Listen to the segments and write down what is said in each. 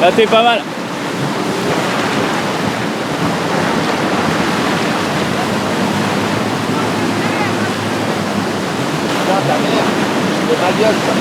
Là t'es pas mal. Putain, ta mère, c'est ma gueule ça.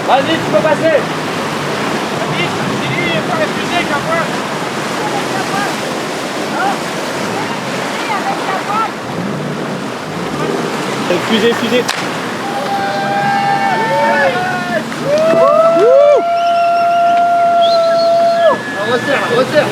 Vas-y, tu peux passer. Vas-y, c'est lui, il faut refuser qu'à moi. Fusée, fusée. Resserre, resserre.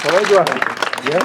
Ça va, Edouard? Bien.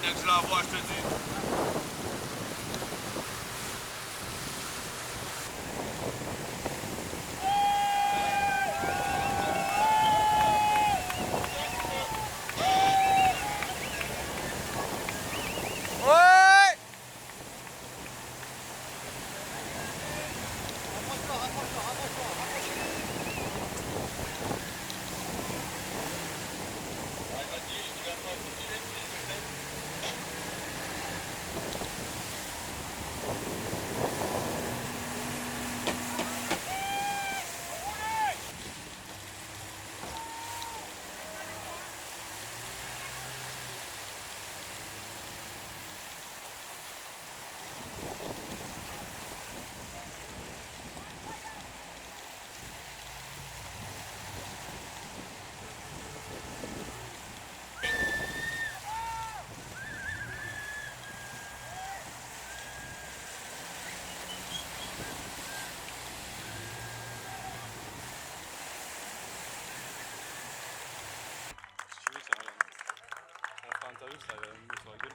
Dès que je l'envoie, je te dis. t'as vu, ça a mis sur la gueule.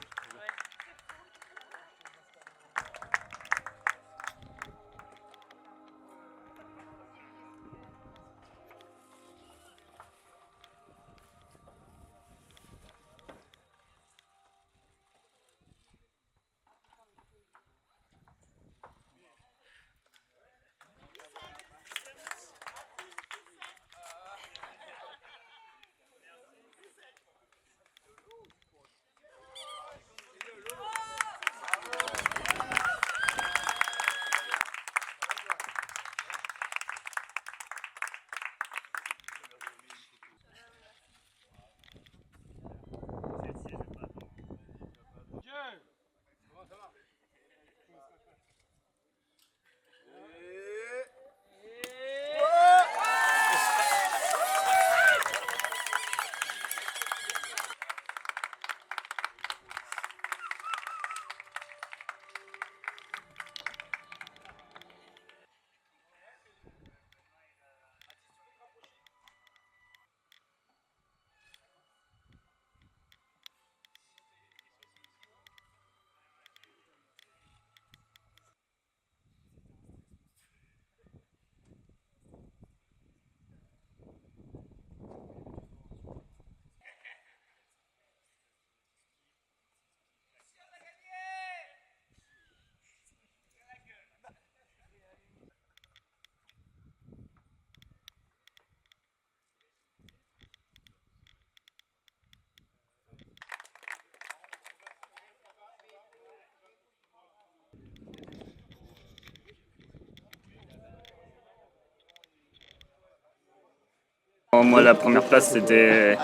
Moi, la première place, c'était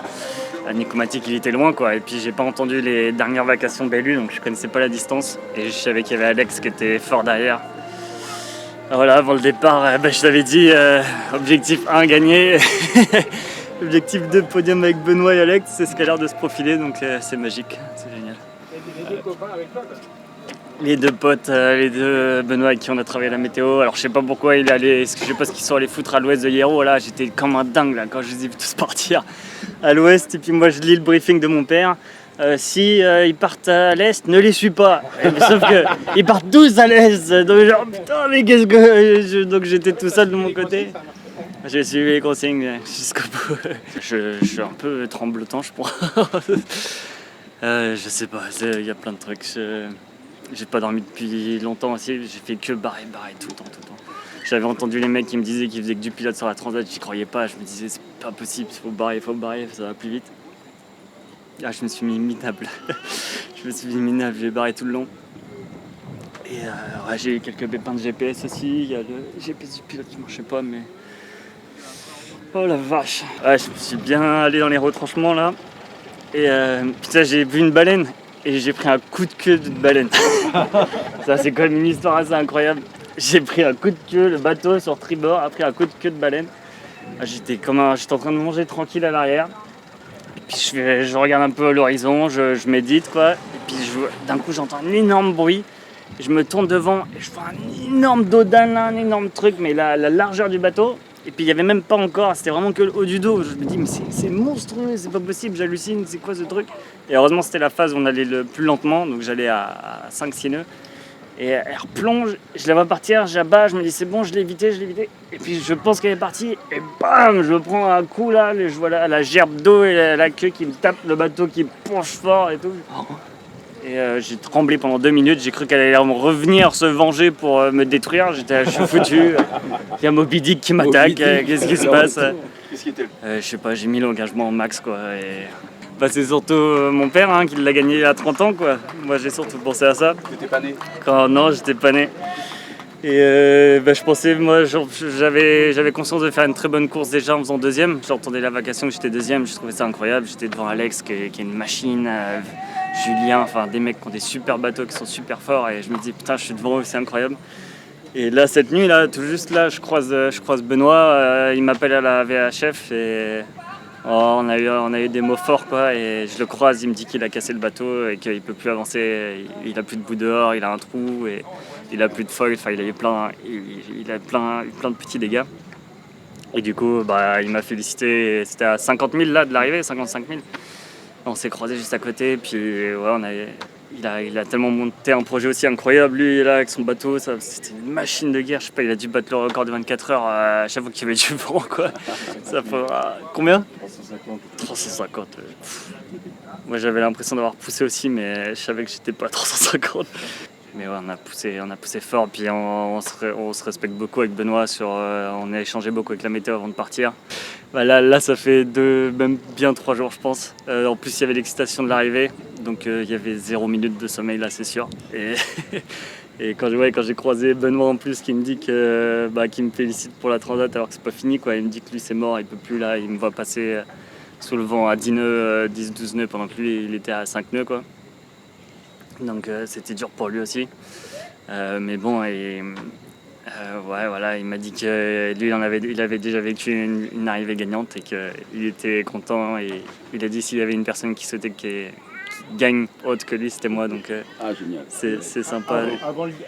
à Nicomatic, il était loin, quoi. Et puis, j'ai pas entendu les dernières vacations de Bellu, donc je connaissais pas la distance. Et je savais qu'il y avait Alex qui était fort derrière. Voilà, avant le départ, je t'avais dit, objectif 1, gagner. Objectif 2, podium avec Benoît et Alex. C'est ce qui a l'air de se profiler, donc c'est magique, c'est génial. Les deux copains avec toi, quoi. Les deux potes, les deux Benoît avec qui on a travaillé la météo. Alors je sais pas pourquoi il est allé, je sais pas ce qu'ils sont allés foutre à l'ouest de Hierro. Là, j'étais comme un dingue là quand je les ai vus tous partir à l'ouest. Et puis moi je lis le briefing de mon père. Si ils partent à l'est, ne les suis pas. Sauf que ils partent tous à l'est. Donc genre putain mais qu'est-ce que donc j'étais tout seul de mon côté. J'ai suivi les consignes jusqu'au bout. Je suis un peu tremblotant, je crois. Je sais pas, il y a plein de trucs. J'ai pas dormi depuis longtemps aussi, j'ai fait que barrer tout le temps. J'avais entendu les mecs qui me disaient qu'ils faisaient que du pilote sur la transat, j'y croyais pas, je me disais c'est pas possible, faut barrer, ça va plus vite. Ah, je me suis mis minable, j'ai barré tout le long. Et ouais, j'ai eu quelques pépins de GPS aussi, il y a le GPS du pilote qui marchait pas, mais... Oh la vache. Ouais, je me suis bien allé dans les retranchements là, et putain j'ai vu une baleine. Et j'ai pris un coup de queue de baleine. Ça, c'est quand même une histoire assez incroyable. J'ai pris un coup de queue, le bateau sur tribord a pris un coup de queue de baleine. J'étais en train de manger tranquille à l'arrière. Et puis je regarde un peu à l'horizon, je médite quoi. Et puis d'un coup, j'entends un énorme bruit. Je me tourne devant et je vois un énorme dodane, un énorme truc, mais la largeur du bateau. Et puis il n'y avait même pas encore, c'était vraiment que le haut du dos. Je me dis mais c'est monstrueux, c'est pas possible, j'hallucine, c'est quoi ce truc? Et heureusement c'était la phase où on allait le plus lentement, donc j'allais à 5-6 nœuds. Et elle replonge, je la vois partir, j'abats, je me dis c'est bon, je l'ai évité. Et puis je pense qu'elle est partie, et bam, je prends un coup là, je vois la gerbe d'eau et la queue qui me tape, le bateau qui penche fort et tout. Et j'ai tremblé pendant 2 minutes, j'ai cru qu'elle allait revenir se venger pour me détruire, je suis foutu. Il y a Moby Dick qui m'attaque, qu'est-ce qui se passe? Qu'est-ce qui était? Je sais pas, j'ai mis l'engagement au max quoi. Et... Bah, c'est surtout mon père hein, qui l'a gagné à 30 ans quoi. Moi j'ai surtout pensé à ça. T'étais pas né? Non, j'étais pas né. Et je pensais, moi j'avais conscience de faire une très bonne course déjà en faisant deuxième. J'entendais la vacation que j'étais deuxième, je trouvais ça incroyable. J'étais devant Alex qui est une machine, Julien, enfin des mecs qui ont des super bateaux, qui sont super forts. Et je me dis putain, je suis devant eux, c'est incroyable. Et là cette nuit, là, tout juste là, je croise Benoît, il m'appelle à la VHF et on a eu des mots forts quoi. Et je le croise, il me dit qu'il a cassé le bateau et qu'il peut plus avancer. Il a plus de bout dehors, il a un trou et il a plus de foil. Enfin, il a plein de petits dégâts. Et du coup, il m'a félicité. C'était à 50 000 là de l'arrivée, 55 000. On s'est croisés juste à côté, puis ouais, il a tellement monté un projet aussi incroyable, lui, là, avec son bateau, c'était une machine de guerre. Je sais pas, il a dû battre le record de 24 heures à chaque fois qu'il y avait du vent, quoi. Ça fait, combien 350. Moi, j'avais l'impression d'avoir poussé aussi, mais je savais que j'étais pas à 350. Mais ouais, on a poussé fort, puis on se respecte beaucoup avec Benoît. On a échangé beaucoup avec la météo avant de partir. Bah là, ça fait même bien 3 jours, je pense. En plus, il y avait l'excitation de l'arrivée, donc il y avait 0 minute de sommeil là, c'est sûr. Et quand j'ai croisé Benoît en plus, qui me dit qu'il me félicite pour la transat alors que c'est pas fini, quoi. Il me dit que lui c'est mort, il peut plus là, il me voit passer sous le vent à 10 nœuds, 10-12 nœuds pendant que lui il était à 5 nœuds, quoi. Donc c'était dur pour lui aussi. Mais bon, ouais, voilà, il m'a dit que lui il avait déjà vécu une arrivée gagnante et qu'il était content. Et il a dit s'il y avait une personne qui souhaitait qu'il gagne autre que lui, c'était moi. Donc Ah, génial. c'est sympa.